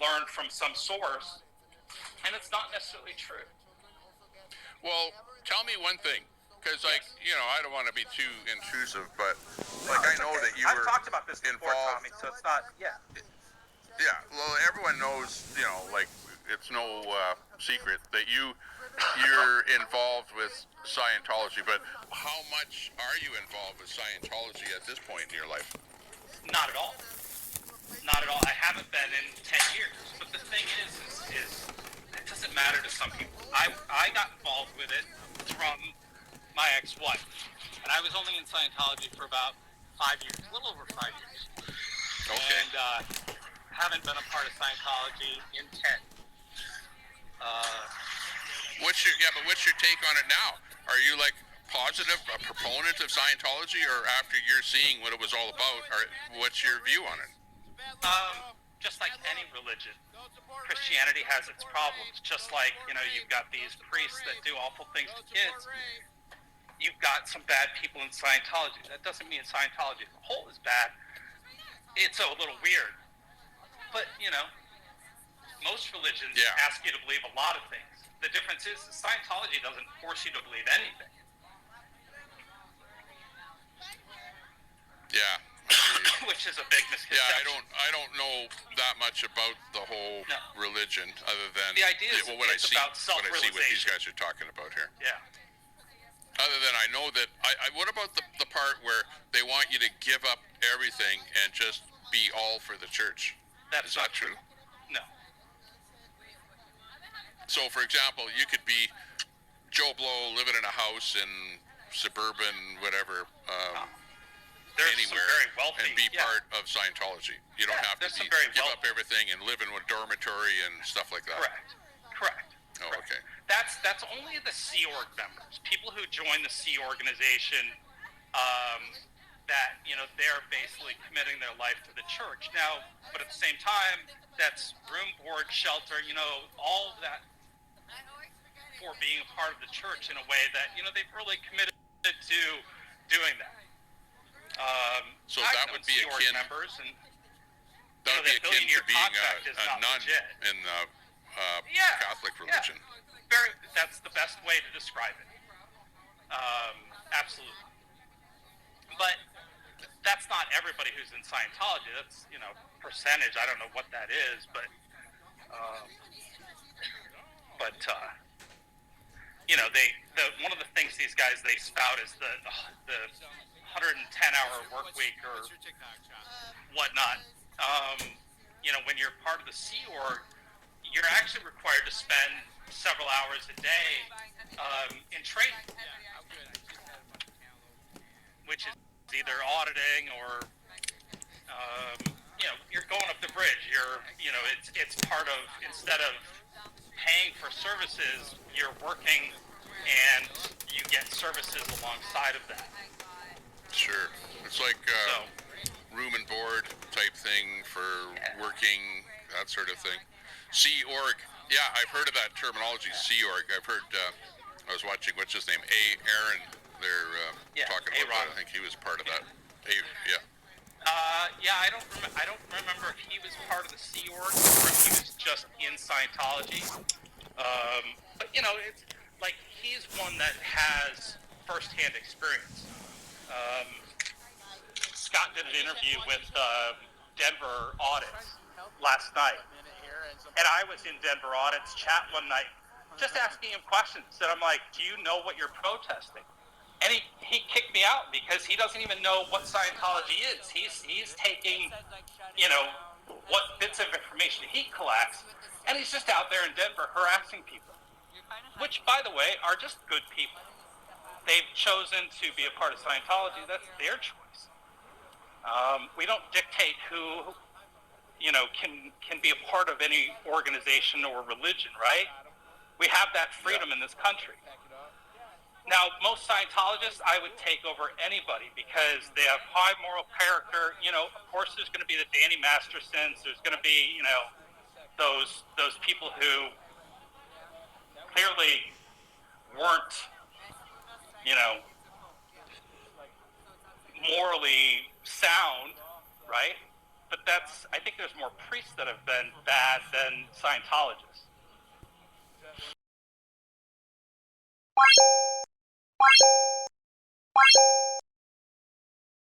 learned from some source, and it's not necessarily true. Well, tell me one thing, because I don't want to be too intrusive, but I know that you I've were talked about this before, involved. Tommy, so it's not. Yeah. Yeah, well, everyone knows, it's no secret that you're involved with Scientology, but how much are you involved with Scientology at this point in your life? Not at all. Not at all. I haven't been in 10 years. But the thing is it doesn't matter to some people. I got involved with it from my ex-wife. And I was only in Scientology for about 5 years, a little over 5 years. Okay. And haven't been a part of Scientology in 10. What's your take on it now? Are you positive, a proponent of Scientology, or after you're seeing what it was all about, what's your view on it? Just like any religion, Christianity has its problems. Just like, you've got these priests that do awful things to kids. You've got some bad people in Scientology. That doesn't mean Scientology as a whole is bad. It's a little weird. But, most religions ask you to believe a lot of things. The difference is Scientology doesn't force you to believe anything. Yeah. Which is a big misconception. Yeah, I don't know that much about the whole religion, other than the idea is what I see what these guys are talking about here. Yeah. Other than I know that what about the part where they want you to give up everything and just be all for the church? That's not true. No. So, for example, you could be Joe Blow living in a house in suburban whatever. Anywhere very wealthy, and be part of Scientology. You don't have to give up everything and live in a dormitory and stuff like that. Correct. Oh, okay. That's only the Sea Org members. People who join the Sea organization, that they're basically committing their life to the church. Now, but at the same time, that's room, board, shelter. All of that for being a part of the church in a way that they've really committed to doing that. So that would be akin. Members and, that would be akin to being a nun in the Catholic religion. Yeah. That's the best way to describe it. Absolutely. But that's not everybody who's in Scientology. That's percentage. I don't know what that is, but one of the things these guys they spout is the 110-hour work week or whatnot. When you're part of the Sea Org, you're actually required to spend several hours a day in training, which is either auditing or you're going up the bridge. It's part of, instead of paying for services, you're working and you get services alongside of that. Sure. It's like room and board type thing for working, that sort of thing. Sea Org. Yeah, I've heard of that terminology, Sea Org. I've heard, I was watching, what's his name? Aaron. They're talking about that. I think he was part of that. I don't remember if he was part of the Sea Org or if he was just in Scientology. But it's like he's one that has first-hand experience. Scott did an interview with Denver Audits last night, and I was in Denver Audits chat one night, just asking him questions. And I'm like, "Do you know what you're protesting?" And he kicked me out because he doesn't even know what Scientology is. He's taking, what bits of information he collects, and he's just out there in Denver harassing people, which, by the way, are just good people. They've chosen to be a part of Scientology. That's their choice. We don't dictate who, can be a part of any organization or religion, right? We have that freedom in this country. Now, most Scientologists, I would take over anybody because they have high moral character. Of course, there's going to be the Danny Mastersons. There's going to be, those people who clearly weren't, morally sound, right? but I think there's more priests that have been bad than Scientologists.